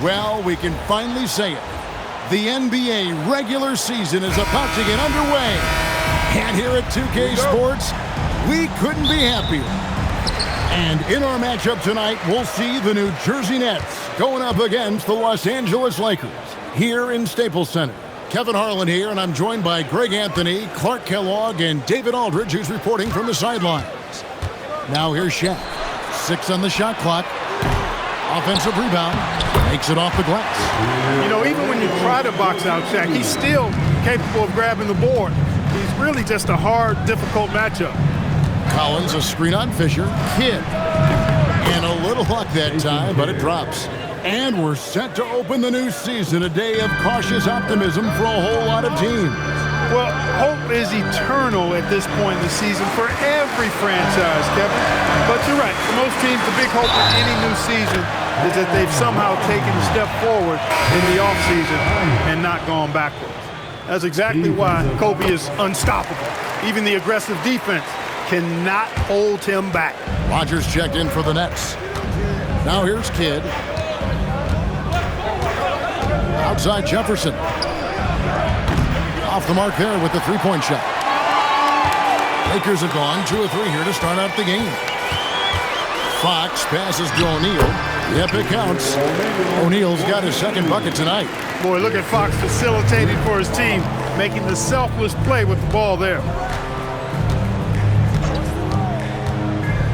Well, we can finally say it. The NBA regular season is about to get underway. And here at 2K Sports, we couldn't be happier. And in our matchup tonight, we'll see the New Jersey Nets going up against the Los Angeles Lakers here in Staples Center. Kevin Harlan here, and I'm joined by Greg Anthony, Clark Kellogg, and David Aldridge, who's reporting from the sidelines. Now here's Shaq. 6 on the shot clock. Offensive rebound. Makes it off the glass. You know, even when you try to box out Shaq, he's still capable of grabbing the board. He's really just a hard, difficult matchup. Collins, a screen on Fisher. Kidd. And a little luck that time, but it drops. And we're set to open the new season, a day of cautious optimism for a whole lot of teams. Well, hope is eternal at this point in the season for every franchise, Kevin. But you're right. For most teams, the big hope in any new season is that they've somehow taken a step forward in the offseason and not gone backwards. That's exactly why Kobe is unstoppable. Even the aggressive defense cannot hold him back. Rodgers checked in for the Nets. Now here's Kidd. Outside Jefferson. Off the mark there with the three-point shot. Lakers have gone 2 of 3 here to start out the game. Fox passes to O'Neal. Yep, it counts. O'Neal's got his second bucket tonight. Boy, look at Fox facilitating for his team, making the selfless play with the ball there.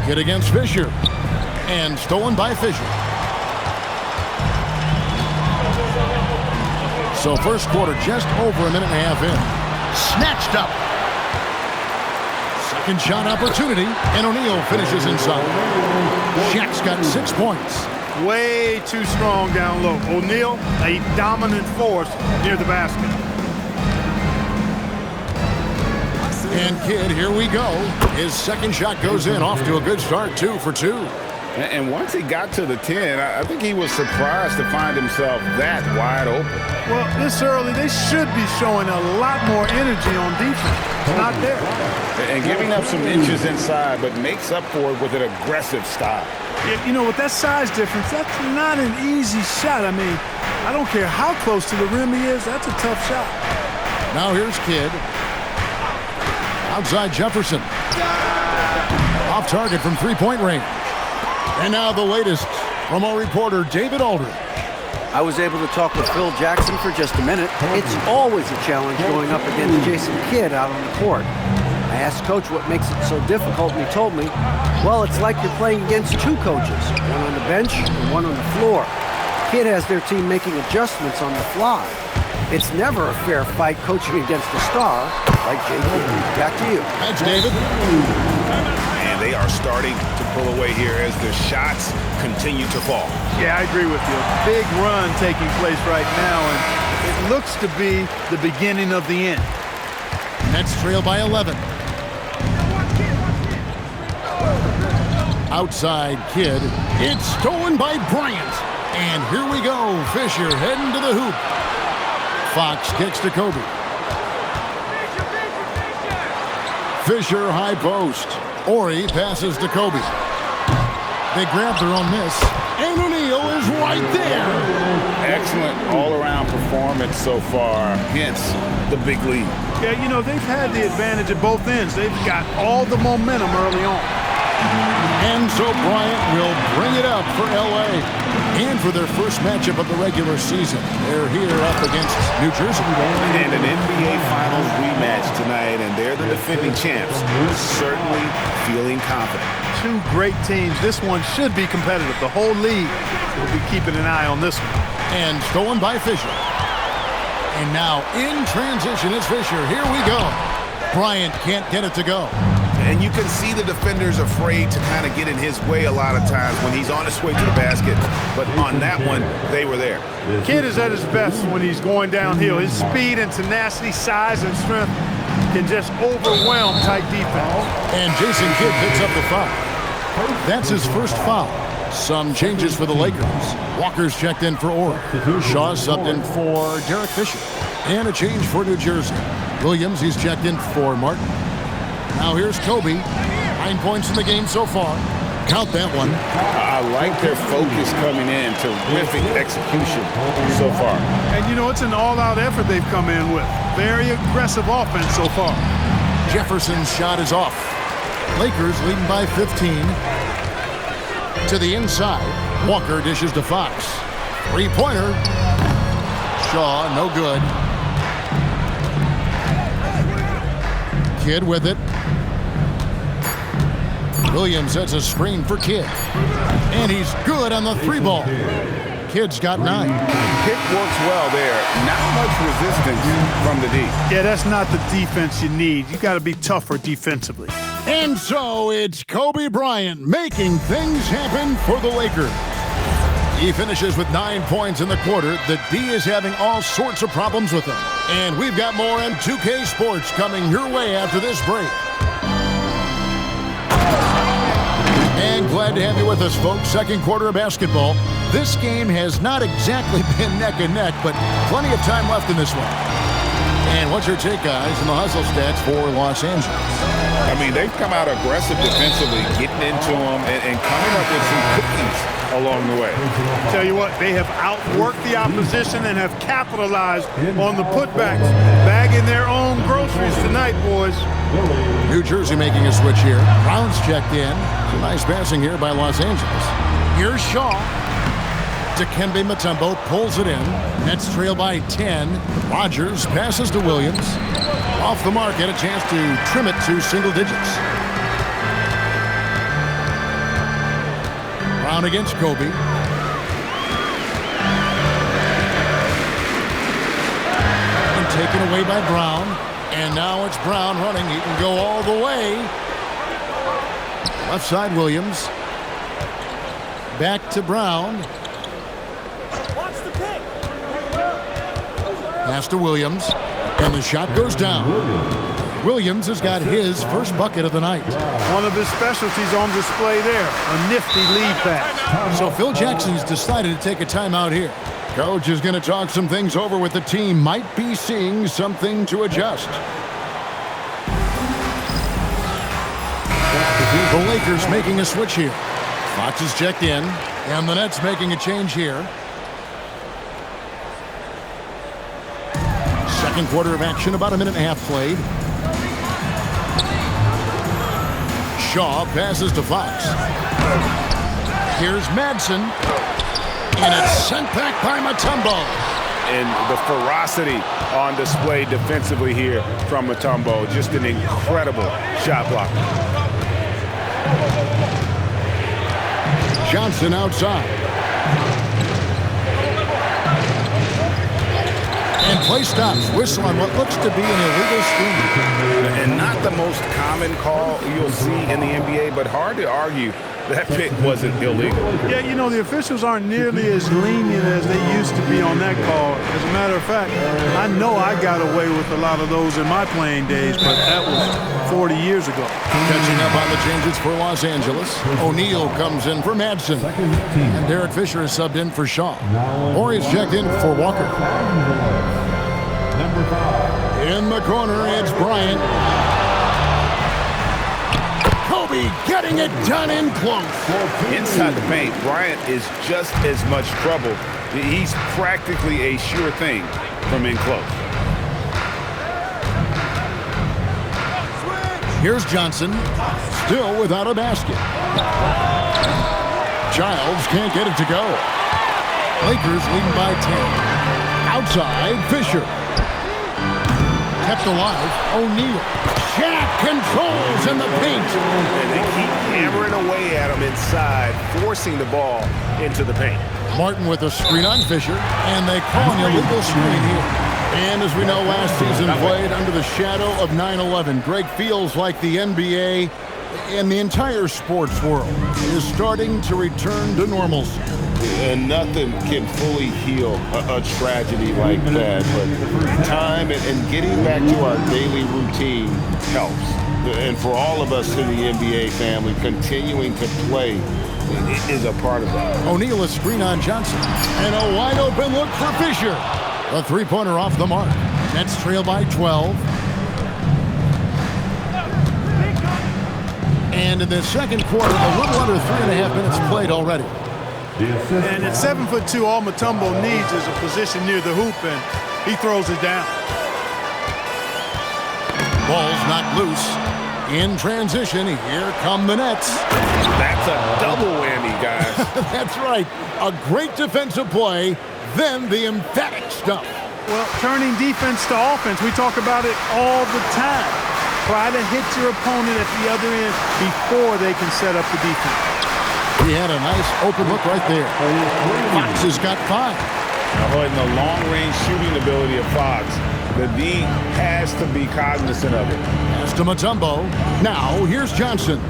Kidd against Fisher. And stolen by Fisher. So first quarter just over a minute and a half in. Snatched up. Second shot opportunity, and O'Neal finishes inside. Shaq's got 6 points. Way too strong down low. O'Neal, a dominant force near the basket. And Kidd, here we go. His second shot goes in, off to a good start, 2 for 2. And once he got to the 10, I think he was surprised to find himself that wide open. Well, this early, they should be showing a lot more energy on defense. It's not there. And giving up some inches inside, but makes up for it with an aggressive style. You know, with that size difference, that's not an easy shot. I mean, I don't care how close to the rim he is, that's a tough shot. Now here's Kidd. Outside Jefferson. Off target from three-point range. And now the latest from our reporter, David Aldridge. I was able to talk with Phil Jackson for just a minute. It's always a challenge going up against Jason Kidd out on the court. I asked Coach what makes it so difficult, and he told me, well, it's like you're playing against 2 coaches, one on the bench and one on the floor. Kidd has their team making adjustments on the fly. It's never a fair fight coaching against a star like J.K. Back to you. Thanks, David. And they are starting to pull away here as the shots continue to fall. Yeah, I agree with you. A big run taking place right now, and it looks to be the beginning of the end. Nets trail by 11. Outside Kidd. It's stolen by Bryant. And here we go. Fisher heading to the hoop. Fox kicks to Kobe. Fisher high post. Ori passes to Kobe. They grab their own miss. And O'Neal is right there. Excellent all-around performance so far, hence the big lead. Yeah, you know, they've had the advantage at both ends. They've got all the momentum early on. And so Bryant will bring it up for L.A. And for their first matchup of the regular season, they're here up against New Jersey. And an NBA Finals rematch tonight, and they're the defending champs. Certainly feeling confident. 2 great teams. This one should be competitive. The whole league will be keeping an eye on this one. And stolen by Fisher. And now in transition is Fisher. Here we go. Bryant can't get it to go. And you can see the defenders afraid to kind of get in his way a lot of times when he's on his way to the basket. But on that one, they were there. Kidd is at his best when he's going downhill. His speed and tenacity, size, and strength can just overwhelm tight defense. And Jason Kidd picks up the foul. That's his first foul. Some changes for the Lakers. Walker's checked in for Ori. Shaw subbed in for Derek Fisher. And a change for New Jersey. Williams, he's checked in for Martin. Now here's Kobe. 9 points in the game so far. Count that one. I like their focus coming in. Terrific execution so far. And, you know, it's an all-out effort they've come in with. Very aggressive offense so far. Jefferson's shot is off. Lakers leading by 15. To the inside. Walker dishes to Fox. Three-pointer. Shaw, no good. Kidd with it. Williams sets a screen for Kidd. And he's good on the three ball. Kidd's got 9. Pick works well there. Not much resistance from the D. Yeah, that's not the defense you need. You got to be tougher defensively. And so it's Kobe Bryant making things happen for the Lakers. He finishes with 9 points in the quarter. The D is having all sorts of problems with him. And we've got more on 2K Sports coming your way after this break. And glad to have you with us, folks. Second quarter of basketball. This game has not exactly been neck and neck, but plenty of time left in this one. And what's your take, guys, in the hustle stats for Los Angeles? I mean, they've come out aggressive defensively, getting into them and coming up with some cookies along the way. Tell you what, they have outworked the opposition and have capitalized on the putbacks, bagging their own groceries tonight, boys. New Jersey making a switch here. Brown's checked in. Some nice passing here by Los Angeles. Here's Shaw. Dikembe Mutombo pulls it in. Nets trail by 10. Rogers passes to Williams. Off the mark, get a chance to trim it to single digits. Brown against Kobe. And taken away by Brown. And now it's Brown running. He can go all the way. Left side, Williams. Back to Brown. Pass to Williams. And the shot goes down. Williams has got his first bucket of the night. One of his specialties on display there. A nifty lead pass. So Phil Jackson's decided to take a timeout here. Coach is going to talk some things over with the team. Might be seeing something to adjust. The Lakers making a switch here. Fox is checked in. And the Nets making a change here. Second quarter of action, about a minute and a half played. Shaw passes to Fox. Here's Madsen. And it's sent back by Mutombo. And the ferocity on display defensively here from Mutombo. Just an incredible shot blocker. Johnson outside. And play stops. Whistle on what looks to be an illegal screen. And not the most common call you'll see in the NBA, but hard to argue that pick wasn't illegal. Yeah, you know, the officials aren't nearly as lenient as they used to be on that call. As a matter of fact, I know I got away with a lot of those in my playing days, but that was 40 years ago. Catching up on the changes for Los Angeles. O'Neal comes in for Madsen. And Derek Fisher is subbed in for Shaw. Or is checked in for Walker. In the corner, it's Bryant. Kobe getting it done in close. Inside the paint, Bryant is just as much trouble. He's practically a sure thing from in close. Here's Johnson, still without a basket. Childs can't get it to go. Lakers leading by 10. Outside, Fisher. Kept alive, O'Neal. Shaq controls in the paint. And they keep hammering away at him inside, forcing the ball into the paint. Martin with a screen on Fisher, and they call an illegal screen here. And as we know, last season played under the shadow of 9/11. Greg, feels like the NBA and the entire sports world is starting to return to normalcy. And nothing can fully heal a tragedy like that. But time and getting back to our daily routine helps. And for all of us in the NBA family, continuing to play is a part of that. O'Neal a screen on Johnson. And a wide open look for Fisher. A three-pointer off the mark. Nets trail by 12. And in the second quarter, a little under 3.5 minutes played already. And at 7'2", all Mutombo needs is a position near the hoop, and he throws it down. Ball's not loose. In transition, here come the Nets. That's a double whammy, guys. That's right. A great defensive play, then the emphatic stuff. Well, turning defense to offense, we talk about it all the time. Try to hit your opponent at the other end before they can set up the defense. He had a nice open look right there. Fox has got 5. And the long-range shooting ability of Fox, the D has to be cognizant of it. Pass to Mutombo. Now, here's Johnson.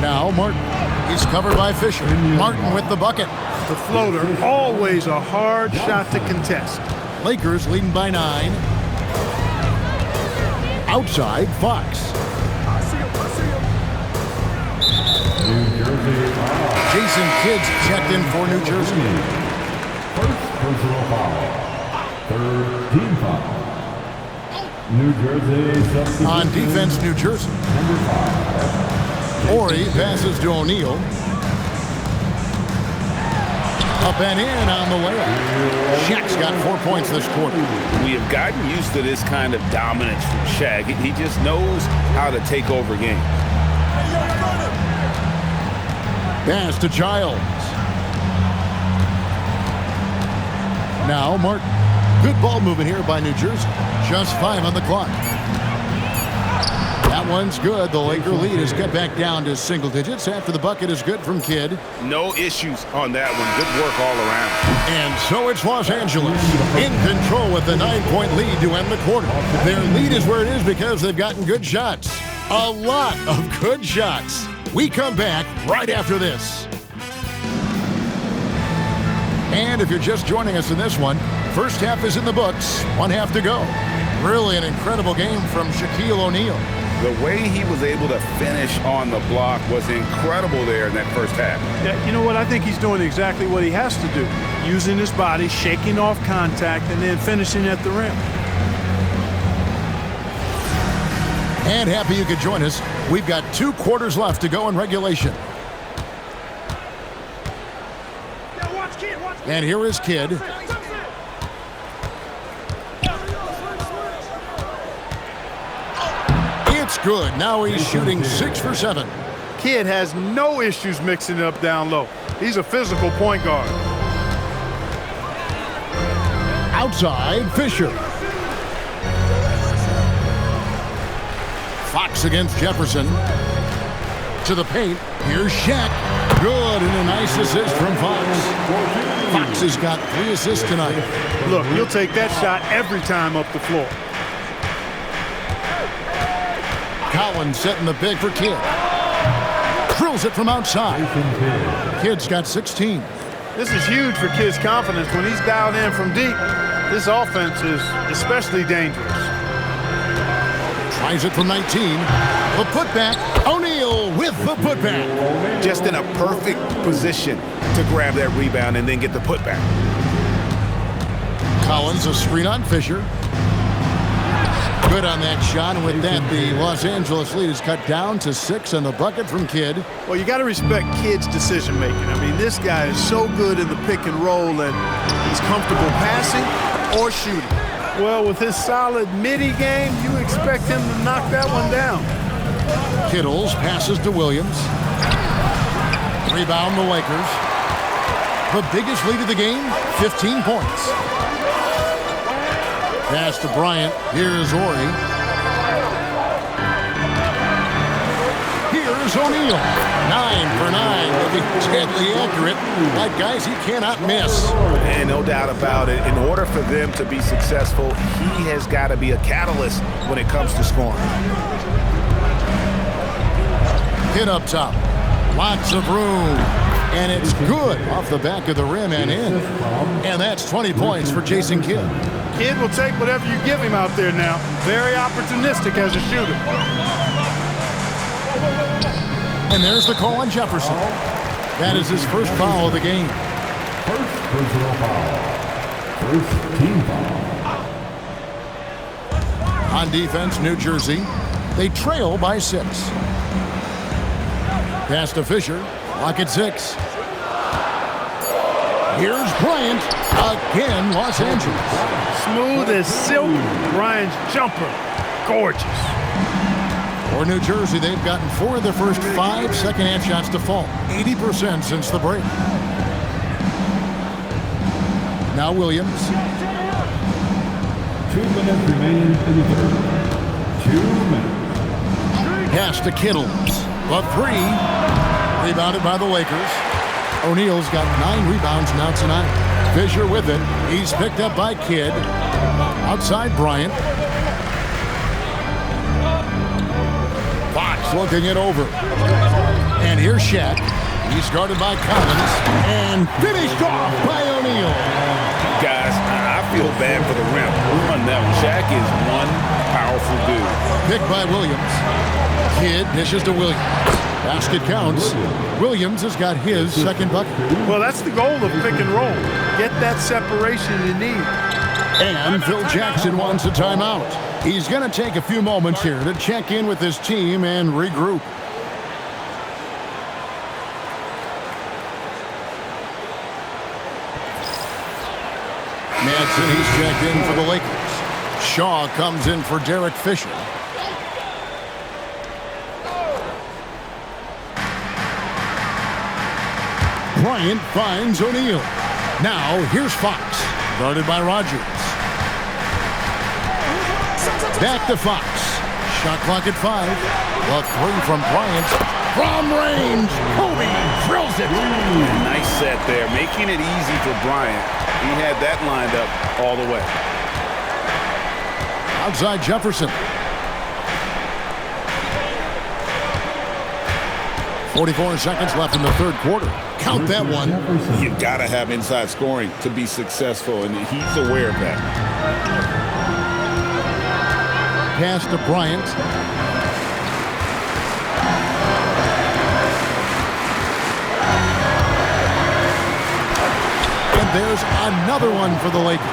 Now, Martin. He's covered by Fisher. Martin with the bucket. The floater, always a hard shot to contest. Lakers leading by 9. Outside, Fox. Jason Kidd's checked in for New Jersey. First personal foul. Third team foul. New Jersey substitution. On defense, New Jersey. Number 5. Horry passes to O'Neal. Up and in on the layup. Shaq's got 4 points this quarter. We have gotten used to this kind of dominance from Shaq. He just knows how to take over games. Pass to Giles. Now Martin. Good ball movement here by New Jersey. Just 5 on the clock. That one's good. The Laker lead is cut back down to single digits after the bucket is good from Kidd. No issues on that one. Good work all around. And so it's Los Angeles in control with the 9-point lead to end the quarter. Their lead is where it is because they've gotten good shots. A lot of good shots. We come back right after this. And if you're just joining us in this one, first half is in the books. 1 half to go. Really an incredible game from Shaquille O'Neal. The way he was able to finish on the block was incredible there in that first half. Yeah, you know what? I think he's doing exactly what he has to do. Using his body, shaking off contact, and then finishing at the rim. And happy you could join us. We've got 2 quarters left to go in regulation. And here is Kidd. It's good. Now he's shooting 6 for 7. Kidd has no issues mixing it up down low. He's a physical point guard. Outside, Fisher. Fox against Jefferson. To the paint. Here's Shaq. Good, and a nice assist from Fox. Fox has got 3 assists tonight. Look, he'll take that shot every time up the floor. Collins setting the big for Kidd. Drills it from outside. Kidd's got 16. This is huge for Kidd's confidence. When he's dialed in from deep, this offense is especially dangerous. Tries it from 19. The putback. O'Neal with the putback. Just in a perfect position to grab that rebound and then get the putback. Collins, a screen on Fisher. Good on that shot, and with that, the Los Angeles lead is cut down to 6 on the bucket from Kidd. Well, you got to respect Kidd's decision-making. I mean, this guy is so good in the pick and roll, and he's comfortable passing or shooting. Well, with his solid midi game, you expect him to knock that one down. Kittles passes to Williams. Rebound the Lakers. The biggest lead of the game, 15 points. Pass to Bryant. Here's Horry. Here's O'Neal. 9 for 9. Looking deadly accurate. Like guys, he cannot miss. And no doubt about it, in order for them to be successful, he has got to be a catalyst when it comes to scoring. Hit up top. Lots of room. And it's good off the back of the rim and in. And that's 20 points for Jason Kidd. Kidd will take whatever you give him out there now. Very opportunistic as a shooter. And there's the call on Jefferson. That is his first foul of the game. First personal foul. First team foul. On defense, New Jersey. They trail by 6. Pass to Fisher. Lock at 6. Here's Bryant. Again, Los Angeles. Smooth as silk. Bryant's jumper. Gorgeous. For New Jersey, they've gotten 4 of their first 5 second-half shots to fall. 80% since the break. Now Williams. 2 minutes remaining in the third. 2 minutes. Pass to Kittle. The 3. Rebounded by the Lakers. O'Neal's got 9 rebounds now tonight. Fisher with it. He's picked up by Kidd. Outside Bryant. Fox looking it over. And here's Shaq. He's guarded by Collins. And finished off by O'Neal. Guys, I feel bad for the rim on that one. Shaq is one powerful dude. Picked by Williams. Kidd dishes to Williams. Basket counts. Williams has got his second bucket. Well, that's the goal of pick and roll. Get that separation you need. And Phil Jackson wants a timeout. He's going to take a few moments here to check in with his team and regroup. Madsen, he's checked in for the Lakers. Shaw comes in for Derek Fisher. Bryant finds O'Neal. Now, here's Fox, guarded by Rogers. Back to Fox. Shot clock at 5. The 3 from Bryant. From range, Kobe drills it. Nice set there, making it easy for Bryant. He had that lined up all the way. Outside Jefferson. 44 seconds left in the third quarter. Count that one. You gotta have inside scoring to be successful, and he's aware of that. Pass to Bryant. And there's another one for the Lakers.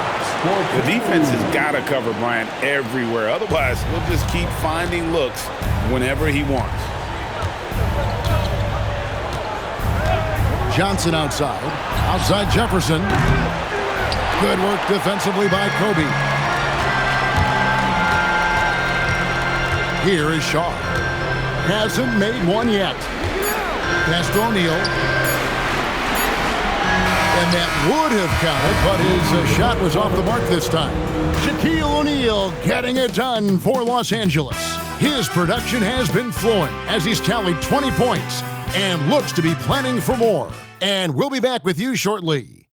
The defense has got to cover Bryant everywhere. Otherwise, he'll just keep finding looks whenever he wants. Johnson outside. Outside Jefferson. Good work defensively by Kobe. Here is Shaw. Hasn't made one yet. Pass to O'Neal. And that would have counted, but his shot was off the mark this time. Shaquille O'Neal getting it done for Los Angeles. His production has been flowing as he's tallied 20 points and looks to be planning for more. And we'll be back with you shortly.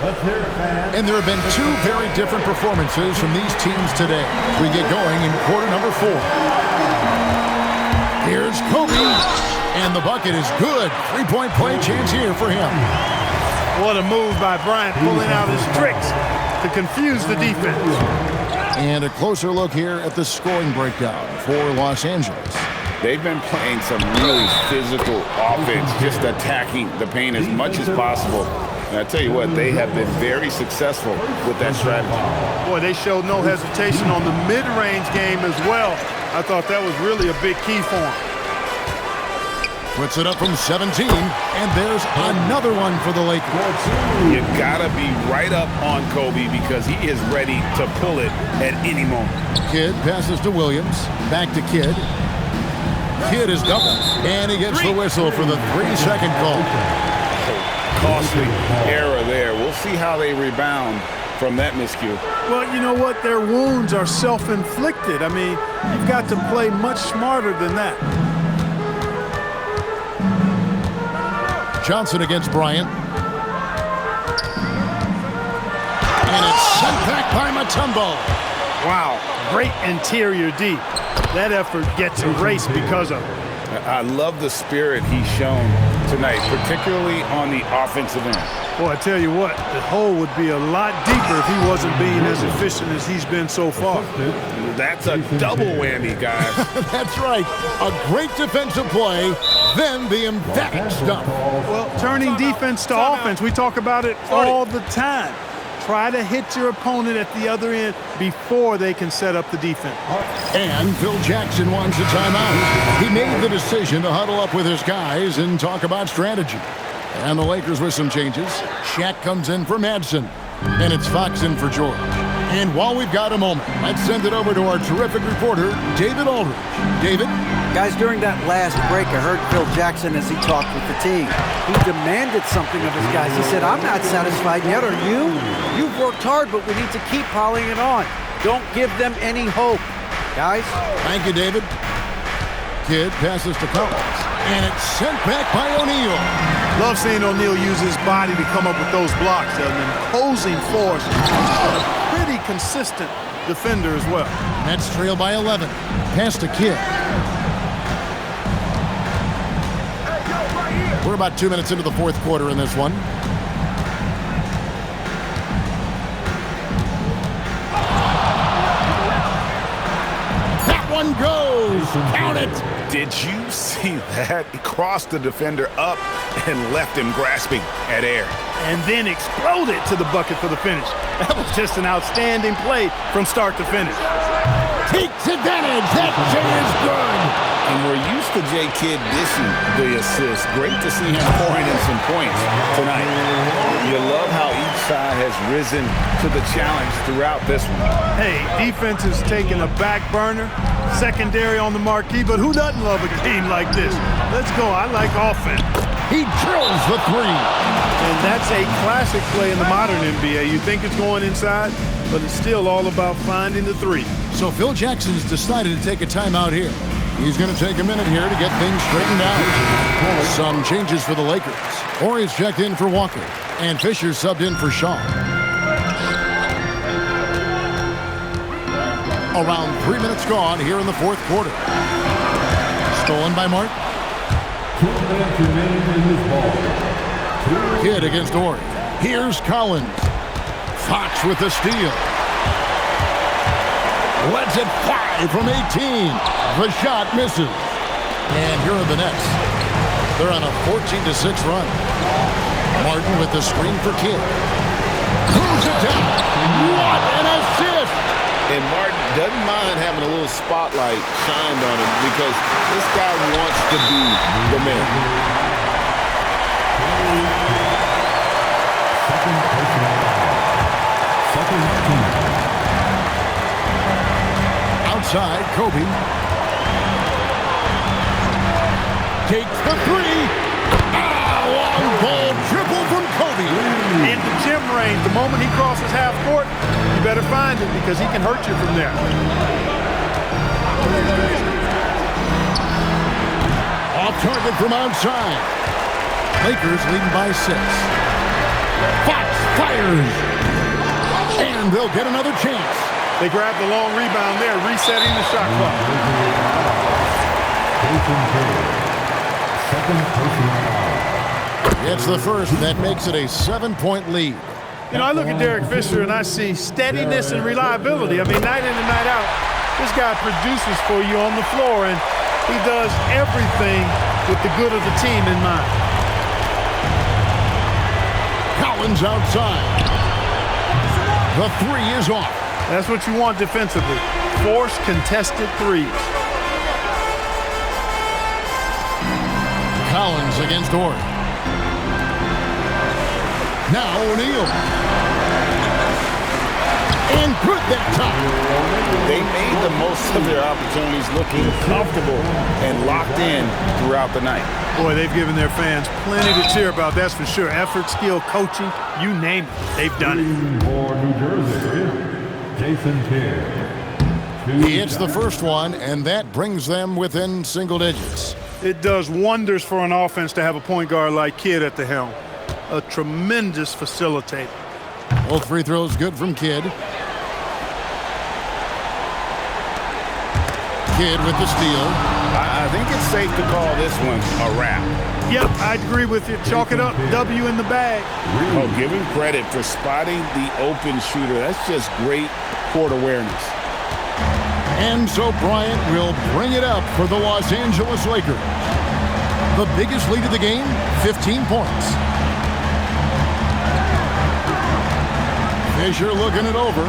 Let's hear it, fans. And there have been 2 very different performances from these teams today. We get going in quarter number 4. Here's Kobe. And the bucket is good. 3-point play chance here for him. What a move by Bryant, pulling out his tricks to confuse the defense. And a closer look here at the scoring breakdown for Los Angeles. They've been playing some really physical offense, just attacking the paint as much as possible. And I tell you what, they have been very successful with that strategy. Boy, they showed no hesitation on the mid-range game as well. I thought that was really a big key for them. Puts it up from 17, and there's another one for the Lakers. You gotta be right up on Kobe because he is ready to pull it at any moment. Kidd passes to Williams. Back to Kidd. Kidd is doubled, and he gets the whistle for the 3-second call. Costly error there. We'll see how they rebound from that miscue. Well, you know what? Their wounds are self-inflicted. I mean, you've got to play much smarter than that. Johnson against Bryant. And it's sent back by Mutombo. Wow, great interior D. That effort gets erased because of it. I love the spirit he's shown tonight, particularly on the offensive end. Boy, I tell you what, the hole would be a lot deeper if he wasn't being as efficient as he's been so far. That's a double whammy, guys. That's right. A great defensive play, then the emphatic stuff. Well, turning defense to offense, we talk about it all the time. try to hit your opponent at the other end before they can set up the defense. And Phil Jackson wants a timeout. He made the decision to huddle up with his guys and talk about strategy. And the Lakers with some changes. Shaq comes in for Madsen. And it's Fox in for George. And while we've got a moment, let's send it over to our terrific reporter, David Aldridge. David? Guys, during that last break, I heard Phil Jackson as he talked with the team. He demanded something of his guys. He said, I'm not satisfied yet, are you? You've worked hard, but we need to keep piling it on. Don't give them any hope. Guys? Thank you, David. Kidd passes to Collins. And it's sent back by O'Neal. Love seeing O'Neal use his body to come up with those blocks. An imposing force. And a pretty consistent defender as well. Nets trail by 11. Pass to Kidd. We're about 2 minutes into the fourth quarter in this one. That one goes. Count it. Did you see that? He crossed the defender up and left him grasping at air. And then exploded to the bucket for the finish. That was just an outstanding play from start to finish. Takes advantage. That J is good. And we're used to J. Kidd dishing the assist. Great to see him pouring in some points tonight. You love how each side has risen to the challenge throughout this one. Hey, defense is taking a back burner, secondary on the marquee, but who doesn't love a game like this? Let's go. I like offense. He drills the three. And that's a classic play in the modern NBA. You think it's going inside, but it's still all about finding the three. So Phil Jackson's decided to take a timeout here. He's going to take a minute here to get things straightened out. Some changes for the Lakers. Horry's checked in for Walker, and Fisher subbed in for Shaw. Around 3 minutes gone here in the fourth quarter. Stolen by Martin. 2 minutes remaining in this ball. Kidd against Horry. Here's Collins. Fox with the steal. Lets it fly from 18. The shot misses. And here are the Nets. They're on a 14-6 run. Martin with the screen for Kidd. Moves it down. What an assist! And Martin doesn't mind having a little spotlight shined on him because this guy wants to be the man. Second team. Outside, Kobe. Takes the three. Long ball triple from Kobe. In the gym range, the moment he crosses half court, you better find him because he can hurt you from there. Off target from outside. Lakers leading by 6. Fox fires. And they'll get another chance. They grab the long rebound there, resetting the shot clock. Second personal foul. It's the first that makes it a 7-point lead. You know, I look at Derek Fisher and I see steadiness and reliability. I mean, night in and night out, this guy produces for you on the floor, and he does everything with the good of the team in mind. Collins outside. The three is off. That's what you want defensively. Force contested threes. Collins against Horry. Now O'Neal. And good that time. They made the most of their opportunities, looking comfortable and locked in throughout the night. Boy, they've given their fans plenty to cheer about, that's for sure. Effort, skill, coaching, you name it. They've done it. For New Jersey, Jason Kidd. He hits the first one, and that brings them within single digits. It does wonders for an offense to have a point guard like Kidd at the helm. A tremendous facilitator. Both free throws good from Kidd. Kidd with the steal. I think it's safe to call this one a wrap. Yep, I'd agree with you. Chalk it up. W in the bag. Oh, give him credit for spotting the open shooter. That's just great court awareness. And so Bryant will bring it up for the Los Angeles Lakers. The biggest lead of the game, 15 points. Fisher looking it over.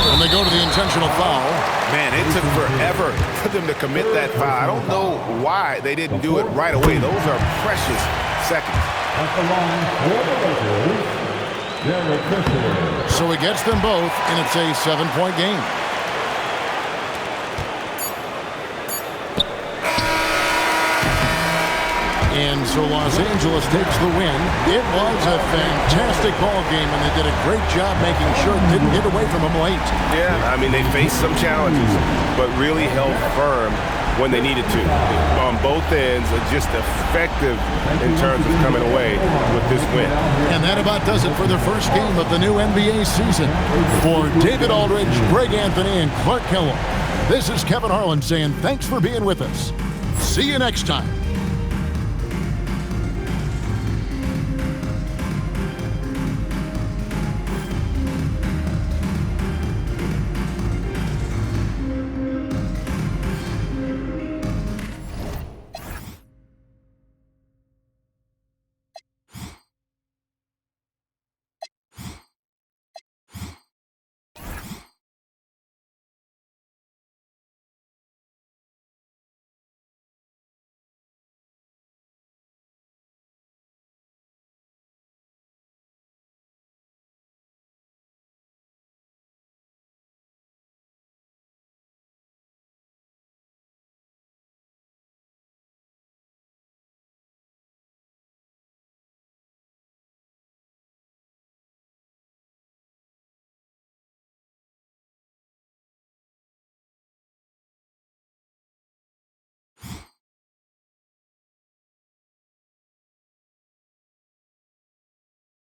And they go to the intentional foul. Man, it took forever for them to commit that foul. I don't know why they didn't do it right away. Those are precious seconds. At the line for the Lakers, Derek Fisher. So he gets them both, and it's a 7-point game. And so Los Angeles takes the win. It was a fantastic ball game, and they did a great job making sure it didn't get away from them late. Yeah, I mean, they faced some challenges, but really held firm when they needed to. On both ends, just effective in terms of coming away with this win. And that about does it for the first game of the new NBA season. For David Aldridge, Greg Anthony, and Clark Kellogg, this is Kevin Harlan saying thanks for being with us. See you next time.